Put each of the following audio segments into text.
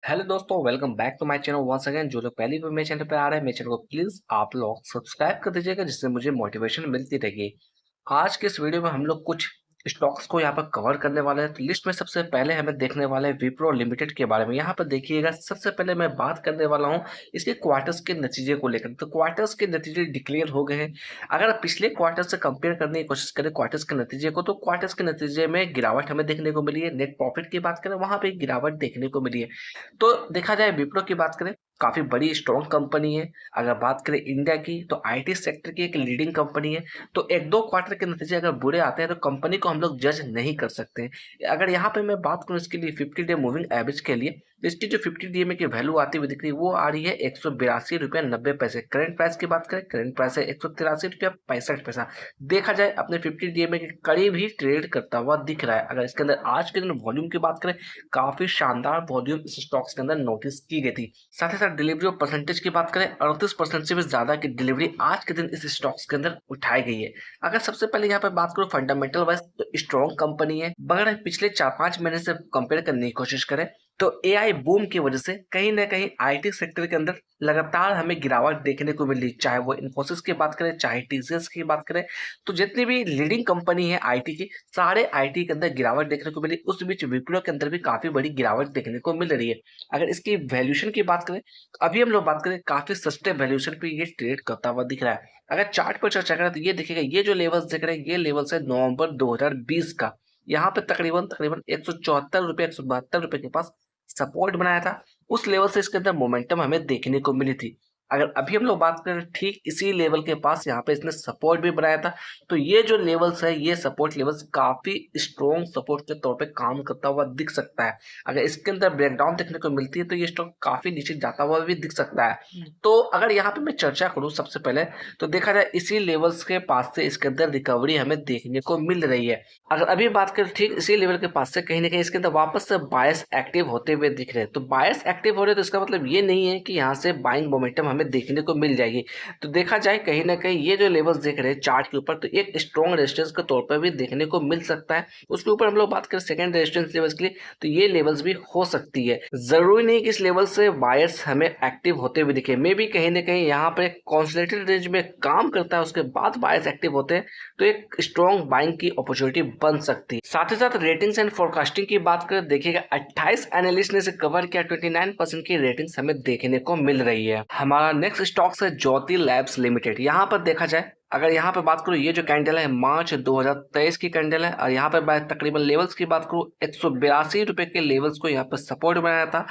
Hello दोस्तों, welcome back to my channel once again. जो लोग पहली बार मेरे चैनल पे आ रहे हैं, मेरे चैनल को प्लीज आप लोग सब्सक्राइब कर दीजिएगा, जिससे मुझे मोटिवेशन मिलती रहेगी। आज के इस वीडियो में हम लोग कुछ स्टॉक्स को यहाँ पर कवर करने वाले हैं। तो लिस्ट में सबसे पहले हमें देखने वाले हैं विप्रो लिमिटेड के बारे में। यहाँ पर देखिएगा, सबसे पहले मैं बात करने वाला हूँ इसके क्वार्टर्स के नतीजे को लेकर। तो क्वार्टर्स के नतीजे डिक्लेयर हो गए हैं। अगर आप पिछले क्वार्टर से कंपेयर करने की कोशिश करें क्वार्टर्स के नतीजे को, तो क्वार्टर्स के नतीजे में गिरावट हमें देखने को मिली है। नेट प्रॉफिट की बात करें, वहां पे गिरावट देखने को मिली है। तो देखा जाए विप्रो की बात करें, काफी बड़ी स्ट्रॉन्ग कंपनी है। अगर बात करें इंडिया की, तो आईटी सेक्टर की एक लीडिंग कंपनी है। तो एक दो क्वार्टर के नतीजे अगर बुरे आते हैं तो कंपनी को हम लोग जज नहीं कर सकते। अगर यहाँ पे मैं बात करूँ इसके लिए 50 डे मूविंग एवरेज के लिए, तो इसकी जो 50 डे की वैल्यू आती हुई दिख रही है वो आ रही है 182 रुपया 90 पैसे। करंट प्राइस की बात करें, करंट प्राइस है 183 रुपया 65 पैसा। देखा जाए अपने 50 डे के करीब ही ट्रेड करता हुआ दिख रहा है। अगर इसके अंदर आज के दिन वॉल्यूम की बात करें, काफी शानदार वॉल्यूम इस स्टॉक्स के अंदर नोटिस की गई थी। साथ ही साथ डिलीवरी और परसेंटेज की बात करें, 38% से भी ज्यादा की डिलीवरी आज के दिन इस स्टॉक्स के अंदर उठाई गई है। अगर सबसे पहले यहाँ पे बात करूं फंडामेंटल वाइज, तो स्ट्रॉन्ग कंपनी है। मगर पिछले 4-5 महीने से कंपेयर करने की कोशिश करें, तो एआई बूम की वजह से कहीं ना कहीं आईटी सेक्टर के अंदर लगातार हमें गिरावट देखने को मिली। चाहे वो इन्फोसिस की बात करें, चाहे टीसीएस की बात करें, तो जितनी भी लीडिंग कंपनी है आईटी की, सारे आईटी के अंदर गिरावट देखने को मिली। उस बीच विप्रो के अंदर भी काफी बड़ी गिरावट देखने को मिल रही है। अगर इसकी वैल्यूएशन की बात करें, तो अभी हम लोग बात करें काफी सस्ते वैल्यूएशन पे ये ट्रेड करता हुआ दिख रहा है। अगर चार्ट पर चर्चा करें, तो ये देखिएगा, ये जो लेवल्स दिख रहे हैं, ये लेवल्स है नवंबर 2020 का। यहाँ पे तकरीबन तकरीबन 174 रुपये 172 रुपये के पास सपोर्ट बनाया था। उस लेवल से इसके अंदर मोमेंटम हमें देखने को मिली थी। अगर अभी हम लोग बात करें, ठीक इसी लेवल के पास यहाँ पे इसने सपोर्ट भी बनाया था। तो ये जो लेवल्स है, ये सपोर्ट लेवल्स काफी स्ट्रॉन्ग सपोर्ट के तौर पे काम करता हुआ दिख सकता है। अगर इसके अंदर ब्रेकडाउन देखने को मिलती है, तो ये स्टॉक काफी नीचे जाता हुआ भी दिख सकता है। तो अगर यहाँ पे मैं चर्चा करूँ सबसे पहले, तो देखा जाए इसी लेवल्स के पास से इसके अंदर रिकवरी हमें देखने को मिल रही है। अगर अभी बात करें, ठीक इसी लेवल के पास से कहीं ना कहीं इसके अंदर वापस से बायर्स एक्टिव होते हुए दिख रहे हैं। तो बायर्स एक्टिव हो रहे हैं, तो इसका मतलब ये नहीं है कि यहाँ से बाइंग मोमेंटम हमें देखने को मिल जाएगी। तो देखा जाए कहीं ना कहीं ये जो लेवल्स देख रहे हैं चार्ट के ऊपर, तो एक स्ट्रॉन्ग रेजिस्टेंस के तौर पर भी देखने को मिल सकता है। उसके ऊपर हम लोग बात करें सेकंड रेजिस्टेंस लेवल्स के लिए, तो ये लेवल्स भी हो सकती है। जरूरी नहीं कि इस लेवल से बायर्स हमें एक्टिव होते हुए दिखे। मे भी कहीं ना कहीं यहाँ पे कॉन्सोलिडेटेड रेंज में काम करता है, उसके बाद बायर्स एक्टिव होते हैं, तो एक स्ट्रॉन्ग बाइंग की अपॉर्चुनिटी बन सकती है। साथ ही साथ रेटिंग्स एंड फोरकास्टिंग की बात करें, देखिएगा 28 एनालिस्ट ने इसे कवर किया, 29% की रेटिंग्स हमें देखने को मिल रही है। हमारा नेक्स्ट स्टॉक है ज्योति लैब्स लिमिटेड। यहाँ पर देखा जाए, अगर यहाँ पे बात करूँ, ये जो कैंडल है मार्च 2023 की कैंडल है। और यहाँ पे मैं तकरीबन लेवल्स की बात करूँ, 182 रुपये के लेवल्स को यहाँ पे सपोर्ट बनाया था।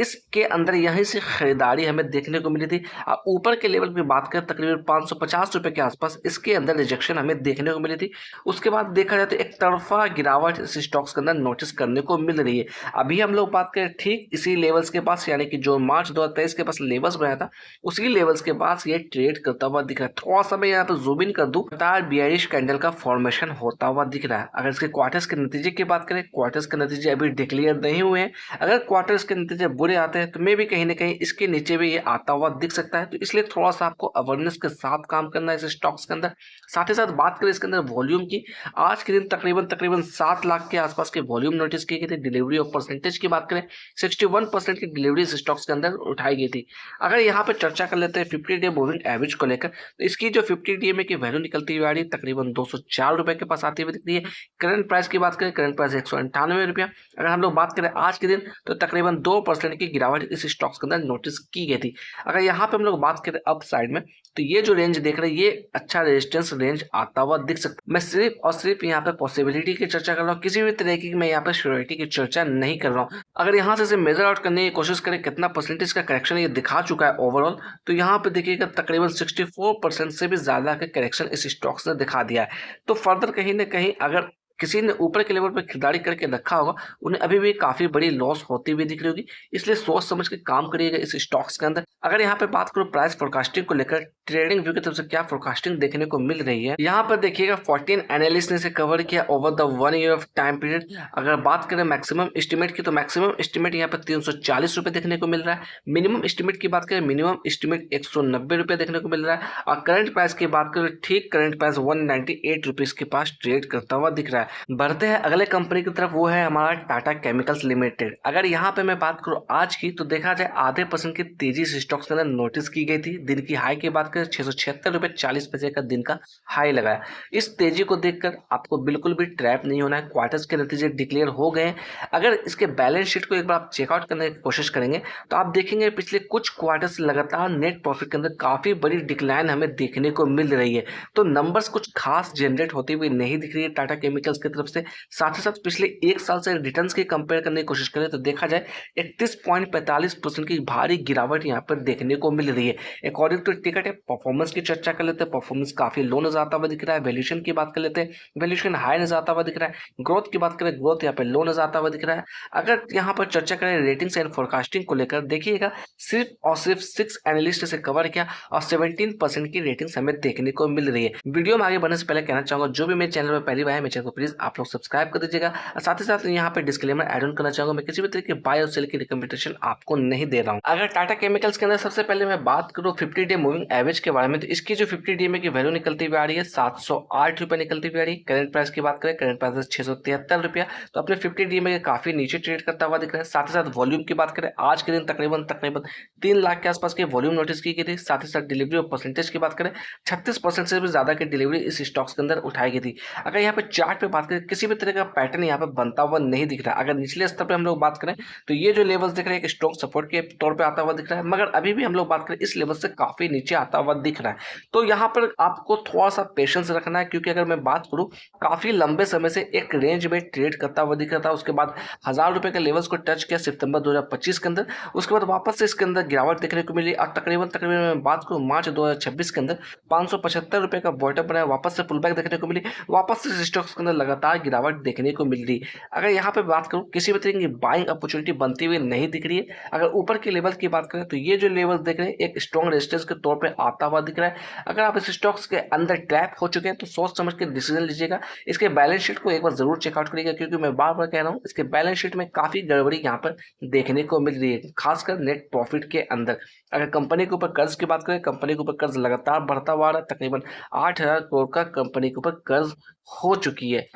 इसके अंदर यहीं से खरीदारी हमें देखने को मिली थी। ऊपर के लेवल की बात करें, तकरीबन 550 रुपये के आसपास इसके अंदर रिजेक्शन हमें देखने को मिली थी। उसके बाद देखा जाए तो एक तरफा गिरावट इस स्टॉक्स के अंदर नोटिस करने को मिल रही है। अभी हम लोग बात करें ठीक इसी लेवल्स के पास, यानी कि जो मार्च 2023 के पास लेवल्स बनाया था, उसी लेवल्स के पास ये ट्रेड करता हुआ दिख रहा है। थोड़ा सा मैं यहाँ पे जूम इन कर दूं, बियरिश कैंडल का फॉर्मेशन होता हुआ दिख रहा है। अगर इसके क्वार्टर्स के नतीजे की बात करें, क्वार्टर्स के नतीजे अभी डिक्लेयर नहीं हुए हैं। अगर क्वार्टर्स के नतीजे बुरे आते हैं, तो मे भी कहीं ना कहीं इसके नीचे भी ये आता हुआ दिख सकता है। तो इसलिए थोड़ा सा आपको अवेयरनेस के साथ काम करना है इस स्टॉक्स के अंदर। साथ ही साथ बात करें इसके अंदर वॉल्यूम की, आज के दिन तकरीबन तकरीबन 7 लाख के आसपास के वॉल्यूम नोटिस की गई थी। डिलीवरी और परसेंटेज की बात करें, 61% की डिलीवरी स्टॉक्स के अंदर उठाई गई थी। अगर यहाँ पे चर्चा कर लेते हैं 50 डे मूविंग एवरेज को लेकर, तो इसकी जो 50 डीएमए की वैल्यू निकलती हुई आ रही है, तकरीबन 204 रुपए के पास आती हुई दिख रही है। करंट प्राइस की बात करें, करंट प्राइस 198 रुपया। अगर हम लोग बात करें आज के दिन, तो तकरीबन 2% की गिरावट इस स्टॉक्स के अंदर नोटिस की गई थी। अगर यहाँ पे हम लोग बात करें अप साइड में, तो ये जो रेंज देख रहे हैं, ये अच्छा रेजिस्टेंस रेंज आता हुआ दिख सकता है। मैं सिर्फ और सिर्फ यहाँ पे पॉसिबिलिटी की चर्चा कर रहा हूँ, किसी भी तरीके की मैं यहाँ पे श्योरिटी की चर्चा नहीं कर रहा हूँ। अगर यहाँ से मेजर आउट करने की कोशिश करें कितना परसेंटेज का करेक्शन ये दिखा चुका है ओवरऑल, तो यहाँ पे देखिएगा तकरीबन 64% से भी ज्यादा का करेक्शन इस स्टॉक्स ने दिखा दिया है। तो फर्दर कहीं ना कहीं अगर किसी ने ऊपर के लेवल पर खरीदारी करके रखा होगा, उन्हें अभी भी काफी बड़ी लॉस होती हुई दिख रही होगी। इसलिए सोच समझ के काम करिएगा इस स्टॉक्स के अंदर। अगर यहाँ पे बात करूँ प्राइस फोरकास्टिंग को लेकर, ट्रेडिंग व्यू की तरफ से क्या फोरकास्टिंग देखने को मिल रही है, यहाँ पर देखिएगा 14 एनालिस्ट ने इसे कवर किया over the 1 year of time period. अगर बात करें मैक्सिमम एस्टिमेट की, तो मैक्सिमम एस्टिमेट यहाँ पे 340 रुपए देखने को मिल रहा है। मिनिमम एस्टिमेट की बात करें, मिनिमम एस्टिमेट 190 रुपए देखने को मिल रहा है। और करंट प्राइस की बात करें, ठीक करंट प्राइस 198 रुपीज के पास ट्रेड करता हुआ दिख रहा है। है। बढ़ते हैं अगले कंपनी की तरफ, वो है हमारा टाटा केमिकल्स लिमिटेड। अगर यहाँ पे मैं बात करूँ आज की, तो देखा जाए आधे % की तेजी इस स्टॉक्स के अंदर नोटिस की गई थी। दिन की हाई की बात करें 676 रुपये 40 पैसे का दिन का हाई लगाया। इस तेजी को देखकर आपको बिल्कुल भी ट्रैप नहीं होना है। क्वार्टर्स के नतीजे डिक्लेयर हो गए हैं। अगर इसके बैलेंस शीट को एक बार आप चेकआउट करने की कोशिश करेंगे तो आप देखेंगे पिछले कुछ क्वार्टर से लगातार नेट प्रॉफिट के अंदर काफी बड़ी डिक्लाइन हमें देखने को मिल रही है। तो नंबर्स कुछ खास जनरेट होती हुई नहीं दिख रही है टाटा केमिकल्स की तरफ से। साथ ही साथ पिछले एक साल से रिटर्न्स की कंपेयर करने की कोशिश करें तो देखा जाए 31.45% की भारी गिरावट यहाँ पर देखने को मिल रही है। अकॉर्डिंग टू टिकट है, परफॉर्मेंस की चर्चा कर लेते हैं। परफॉर्मेंस काफी लो नजर आता हुआ दिख रहा है। वैल्यूएशन की बात कर लेते हैं, वैल्यूएशन हाई नजर आता हुआ दिख रहा है। ग्रोथ की बात करें, ग्रोथ यहाँ पे लो नजर आता हुआ दिख रहा है। अगर यहाँ पर चर्चा करें रेटिंग्स एंड फोरकास्टिंग को लेकर, देखिएगा सिर्फ और सिर्फ 6 एनालिस्ट से कवर किया और 17% की रेटिंग्स हमें देखने को मिल रही है। वीडियो में आगे बढ़ने से पहले कहना चाहूंगा, जो भी मेरे चैनल पर पहली बार है, मेरे चैनल को प्लीज आप लोग सब्सक्राइब कर दीजिएगा। और साथ ही साथ यहाँ पे डिस्क्लेमर ऐड ऑन करना चाहूंगा, मैं किसी भी तरह की बाय और सेल की रिकमेंडेशन आपको नहीं दे रहा हूँ। अगर टाटा केमिकल्स के अंदर सबसे पहले मैं बात करूँ 50 डे मूविंग एवरेज के बारे में, तो इसकी जो 50 डे में की वैल्यू निकलती हुई आ रही है 708 रुपए निकलती हुई आ रही है। करंट प्राइस की बात करें, करंट प्राइस 673 रुपया, तो अपने 50 डी में काफी नीचे ट्रेड करता हुआ दिख रहा है। साथ ही साथ वॉल्यूम की बात करें, आज के दिन तकरीबन 3 लाख के आसपास की वॉल्यूम नोटिस की गई थी। साथ ही साथ डिलीवरी और परसेंटेज की बात करें, 36% से भी ज्यादा की डिलीवरी इस स्टॉक्स के अंदर उठाई गई थी। अगर यहाँ पे चार्ट पे बात करें, किसी भी तरह का पैटर्न यहाँ पे बनता हुआ नहीं दिख रहा। अगर निचले स्तर पे हम लोग बात करें तो ये जो लेवल्स दिख रहे हैं एक स्ट्रॉन्ग सपोर्ट के तौर पे आता हुआ दिख रहा है, मगर अभी भी हम लोग बात करें इस लेवल से काफी नीचे आता हुआ दिख रहा है। तो यहाँ पर आपको थोड़ा सा पेशेंस रखना है, क्योंकि अगर मैं बात करूँ काफी लंबे समय से एक रेंज में ट्रेड करता हुआ दिख रहा था। उसके बाद 1000 रुपए के लेवल्स को टच किया सितंबर 2025 के अंदर। उसके बाद वापस से इसके अंदर गिरावट देखने को मिली और तकरीबन मैं बात करूँ मार्च 2026 के अंदर 575 रुपए का बॉटम बनाया, वापस से पुल बैक देखने को मिली। वापस से स्टॉक्स के अंदर लगातार गिरावट देखने को मिल रही। अगर यहाँ पे बात करूँ किसी भी तरह की बाइंग अपॉर्चुनिटी बनती हुई नहीं दिख रही है। अगर ऊपर के लेवल की बात करें तो ये जो लेवल देख रहे हैं एक स्ट्रॉन्ग रेजिस्टेंस के तौर पे आता हुआ दिख रहा है। अगर आप इस स्टॉक्स के अंदर ट्रैप हो चुके हैं तो सोच समझ के डिसीजन लीजिएगा। इसके बैलेंस शीट को एक बार जरूर चेकआउट करिएगा, क्योंकि मैं बार बार कह रहा हूँ इसके बैलेंस शीट में काफी गड़बड़ी यहाँ पर देखने को मिल रही है, खासकर नेट प्रॉफिट के अंदर। अगर कंपनी के ऊपर कर्ज की बात करें, कंपनी के ऊपर कर्ज लगातार बढ़ता हुआ रहा है। तकरीबन 8,000 करोड़ का कंपनी के ऊपर कर्ज हो चुकी है।